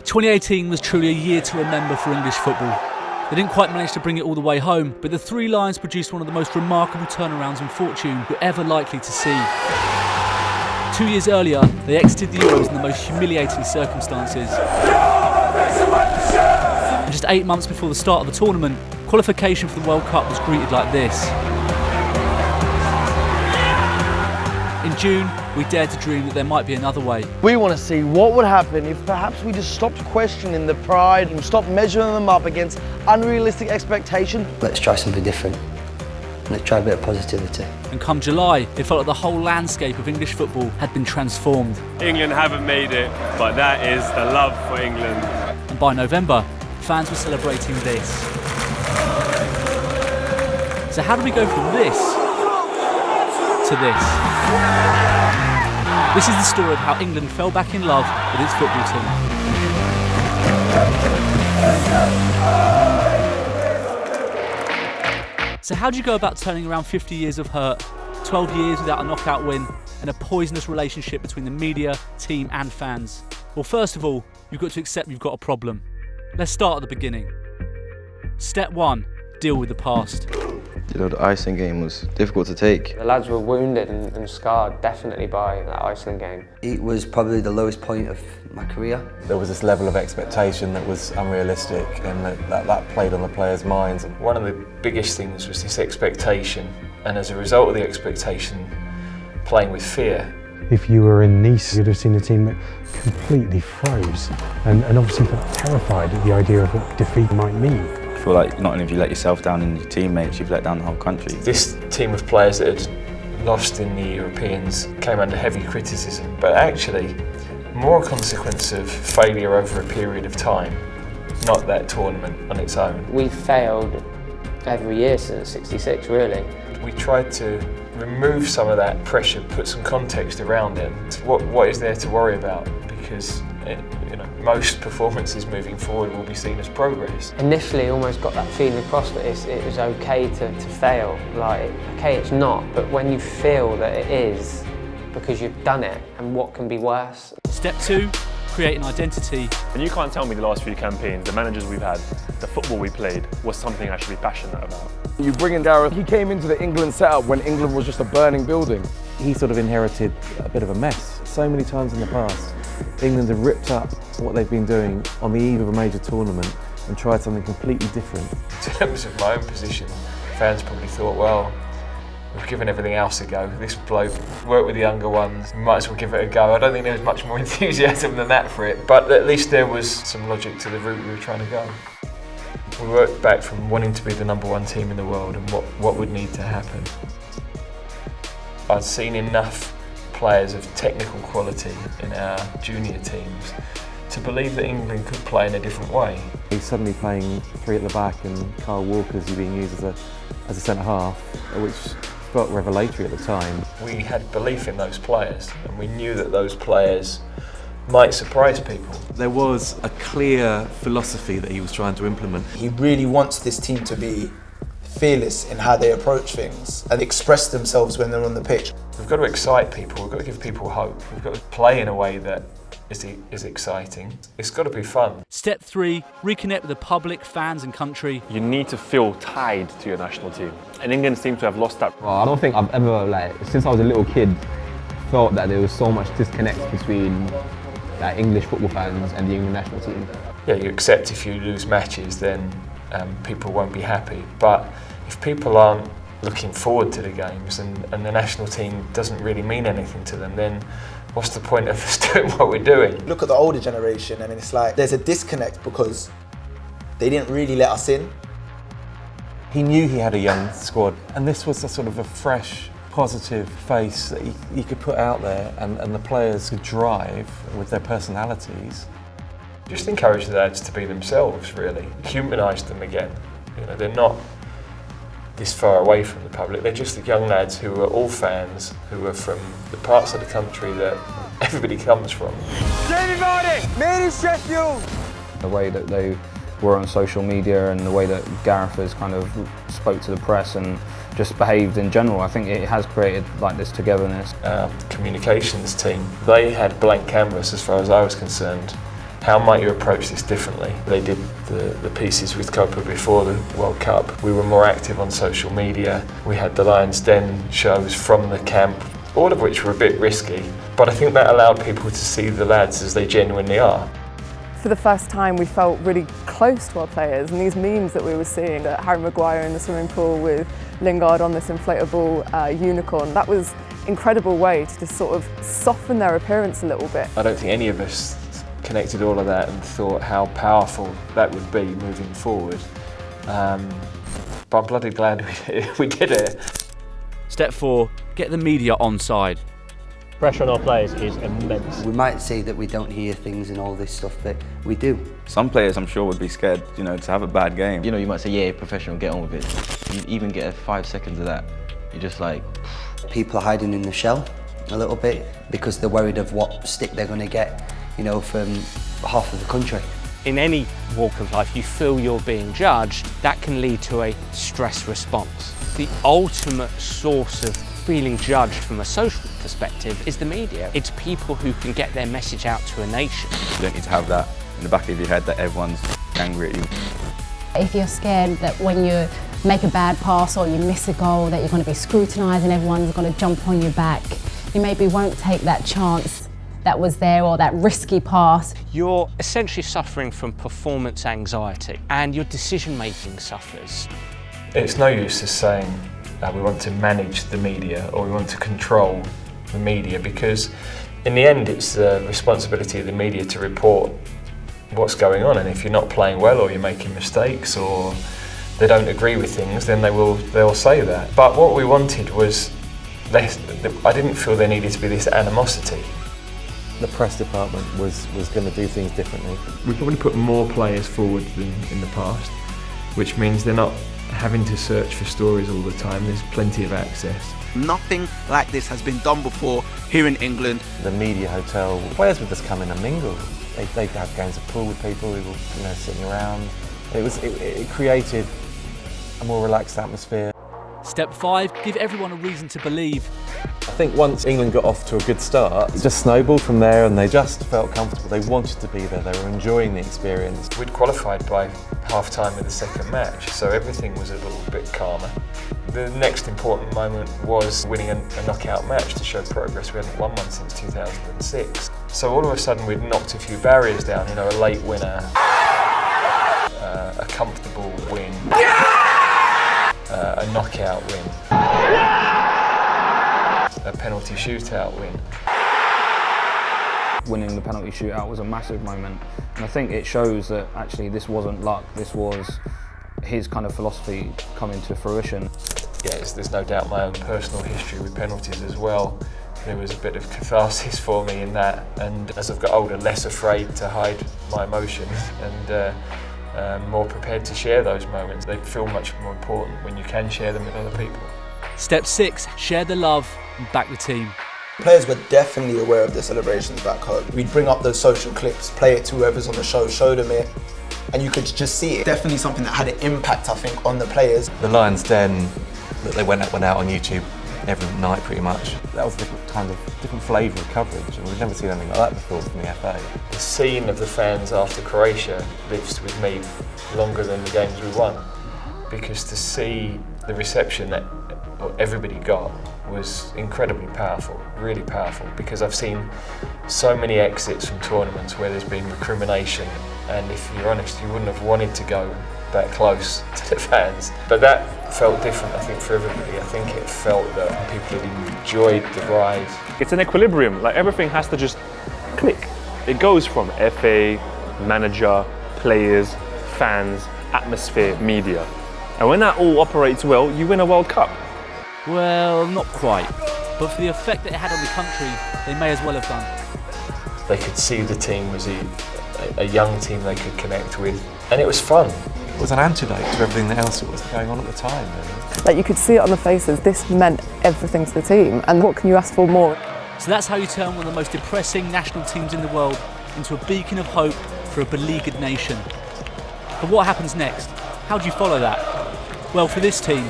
2018 was truly a year to remember for English football. They didn't quite manage to bring it all the way home, but the Three Lions produced one of the most remarkable turnarounds in fortune you're ever likely to see. 2 years earlier, they exited the Euros in the most humiliating circumstances. And just 8 months before the start of the tournament, qualification for the World Cup was greeted like this. In June, we dared to dream that there might be another way. We want to see what would happen if perhaps we just stopped questioning the pride and stopped measuring them up against unrealistic expectation. Let's try something different. Let's try a bit of positivity. And come July, it felt like the whole landscape of English football had been transformed. England haven't made it, but that is the love for England. And by November, fans were celebrating this. So how do we go from this to this? This is the story of how England fell back in love with its football team. So how do you go about turning around 50 years of hurt, 12 years without a knockout win, and a poisonous relationship between the media, team and fans? Well, first of all, you've got to accept you've got a problem. Let's start at the beginning. Step 1, deal with the past. You know, the Iceland game was difficult to take. The lads were wounded and scarred definitely by that Iceland game. It was probably the lowest point of my career. There was this level of expectation that was unrealistic, and that played on the players' minds. One of the biggest things was this expectation, and as a result of the expectation, playing with fear. If you were in Nice, you'd have seen a team that completely froze and obviously felt terrified at the idea of what defeat might mean. I feel like not only have you let yourself down and your teammates, you've let down the whole country. This team of players that had lost in the Europeans came under heavy criticism, but actually more a consequence of failure over a period of time, not that tournament on its own. We failed every year since '66, really. We tried to remove some of that pressure, put some context around it. What is there to worry about? Because most performances moving forward will be seen as progress. Initially, almost got that feeling across that it was okay to fail. Like, okay, it's not, but when you feel that it is, because you've done it, and what can be worse? Step 2, create an identity. And you can't tell me the last few campaigns, the managers we've had, the football we played, was something I should be passionate about. You bring in Gareth, he came into the England setup when England was just a burning building. He sort of inherited a bit of a mess. So many times in the past, England have ripped up what they've been doing on the eve of a major tournament and tried something completely different. In terms of my own position, fans probably thought, well, we've given everything else a go. This bloke worked with the younger ones, we might as well give it a go. I don't think there was much more enthusiasm than that for it, but at least there was some logic to the route we were trying to go. We worked back from wanting to be the #1 team in the world and what would need to happen. I'd seen enough players of technical quality in our junior teams to believe that England could play in a different way. He's suddenly playing 3 at the back and Kyle Walker's being used as a centre-half, which felt revelatory at the time. We had belief in those players, and we knew that those players might surprise people. There was a clear philosophy that he was trying to implement. He really wants this team to be fearless in how they approach things and express themselves when they're on the pitch. We've got to excite people, we've got to give people hope, we've got to play in a way that is exciting. It's got to be fun. Step 3, reconnect with the public, fans and country. You need to feel tied to your national team. And England seems to have lost that. Well, I don't think I've ever, since I was a little kid, felt that there was so much disconnect between English football fans and the England national team. Yeah, you accept if you lose matches, then people won't be happy. But if people aren't looking forward to the games and the national team doesn't really mean anything to them, then what's the point of us doing what we're doing? Look at the older generation and it's like there's a disconnect because they didn't really let us in. He knew he had a young squad, and this was a sort of a fresh, positive face that he could put out there, and the players could drive with their personalities. Just encourage the lads to be themselves, really. Humanise them again. They're not this far away from the public. They're just the young lads who are all fans, who are from the parts of the country that everybody comes from. Jamie Vardy, made in Sheffield! The way that they were on social media and the way that Gareth has kind of spoke to the press and just behaved in general, I think it has created this togetherness. Our communications team, they had blank canvas as far as I was concerned. How might you approach this differently? They did the pieces with Copa before the World Cup. We were more active on social media. We had the Lions Den shows from the camp, all of which were a bit risky. But I think that allowed people to see the lads as they genuinely are. For the first time, we felt really close to our players, and these memes that we were seeing, that Harry Maguire in the swimming pool with Lingard on this inflatable unicorn, that was an incredible way to just sort of soften their appearance a little bit. I don't think any of us connected all of that and thought how powerful that would be moving forward. But I'm bloody glad we did it. Step 4, get the media onside. Pressure on our players is immense. We might say that we don't hear things and all this stuff, but we do. Some players, I'm sure, would be scared, you know, to have a bad game. You know, you might say, yeah, professional, get on with it. You even get 5 seconds of that, you're just like... People are hiding in the shell a little bit because they're worried of what stick they're going to get, you know, from half of the country. In any walk of life, you feel you're being judged, that can lead to a stress response. The ultimate source of feeling judged from a social perspective is the media. It's people who can get their message out to a nation. You don't need to have that in the back of your head that everyone's angry at you. If you're scared that when you make a bad pass or you miss a goal that you're going to be scrutinised and everyone's going to jump on your back, you maybe won't take that chance that was there or that risky pass. You're essentially suffering from performance anxiety and your decision making suffers. It's no use us saying we want to manage the media or we want to control the media, because in the end it's the responsibility of the media to report what's going on, and if you're not playing well or you're making mistakes or they don't agree with things, then they'll say that. But what we wanted was I didn't feel there needed to be this animosity. The press department was going to do things differently. We probably put more players forward than in the past, which means they're not having to search for stories all the time. There's plenty of access. Nothing like this has been done before here in England. The media hotel, players would just come in and mingle. They'd have games of pool with people who were, you know, sitting around. It created a more relaxed atmosphere. Step 5, give everyone a reason to believe. I think once England got off to a good start, it just snowballed from there and they just felt comfortable. They wanted to be there, they were enjoying the experience. We'd qualified by half-time of the second match, so everything was a little bit calmer. The next important moment was winning a knockout match to show progress. We hadn't won one since 2006. So all of a sudden we'd knocked a few barriers down, you know, a late winner, a comfortable win, a knockout win, a penalty shootout win. Winning the penalty shootout was a massive moment, and I think it shows that actually this wasn't luck, this was his kind of philosophy coming to fruition. Yes, there's no doubt my own personal history with penalties as well. There was a bit of catharsis for me in that, and as I've got older, less afraid to hide my emotions and more prepared to share those moments. They feel much more important when you can share them with other people. Step 6, share the love and back the team. Players were definitely aware of the celebrations back home. We'd bring up those social clips, play it to whoever's on the show, show them it, and you could just see it. Definitely something that had an impact, I think, on the players. The Lions Den, that they went out on YouTube every night pretty much. That was a different flavour of coverage, and we've never seen anything like that before from the FA. The scene of the fans after Croatia lives with me longer than the games we won, because to see the reception that everybody got was incredibly powerful, really powerful, because I've seen so many exits from tournaments where there's been recrimination, and if you're honest, you wouldn't have wanted to go that close to the fans. But that felt different, I think, for everybody. I think it felt that people had enjoyed the ride. It's an equilibrium, like everything has to just click. It goes from FA, manager, players, fans, atmosphere, media. And when that all operates well, you win a World Cup. Well, not quite. But for the effect that it had on the country, they may as well have done. They could see the team was a young team they could connect with, and it was fun. It was an antidote to everything else that was going on at the time, really. Like, you could see it on the faces, this meant everything to the team, and what can you ask for more? So that's how you turn one of the most depressing national teams in the world into a beacon of hope for a beleaguered nation. But what happens next? How do you follow that? Well, for this team,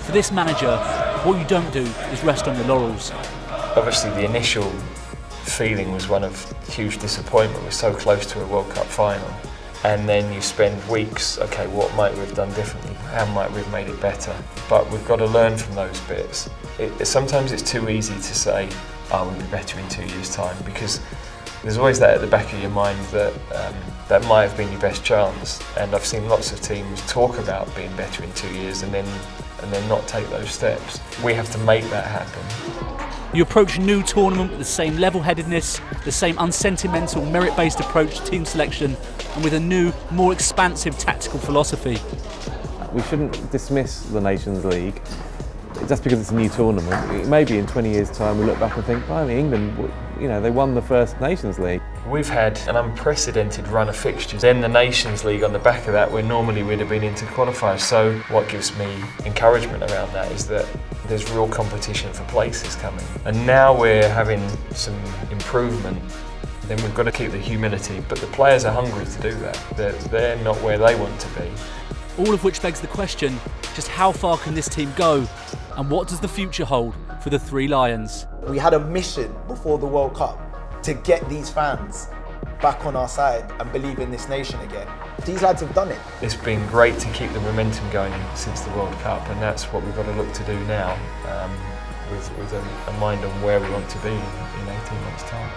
for this manager, what you don't do is rest on your laurels. Obviously the initial feeling was one of huge disappointment. We're so close to a World Cup final. And then you spend weeks, okay, what might we have done differently? How might we have made it better? But we've got to learn from those bits. Sometimes it's too easy to say, oh, we'll be better in 2 years' time, because there's always that at the back of your mind that that might have been your best chance. And I've seen lots of teams talk about being better in 2 years and then not take those steps. We have to make that happen. You approach a new tournament with the same level-headedness, the same unsentimental, merit-based approach to team selection, and with a new, more expansive tactical philosophy. We shouldn't dismiss the Nations League just because it's a new tournament. Maybe in 20 years' time we look back and think, blimey, England, you know, they won the first Nations League. We've had an unprecedented run of fixtures. Then the Nations League on the back of that, where normally we'd have been into qualifiers. So what gives me encouragement around that is that there's real competition for places coming. And now we're having some improvement. Then we've got to keep the humility, but the players are hungry to do that. They're not where they want to be. All of which begs the question, just how far can this team go? And what does the future hold for the Three Lions? We had a mission before the World Cup to get these fans back on our side and believe in this nation again. These lads have done it. It's been great to keep the momentum going since the World Cup, and that's what we've got to look to do now with a mind on where we want to be in 18 months' time.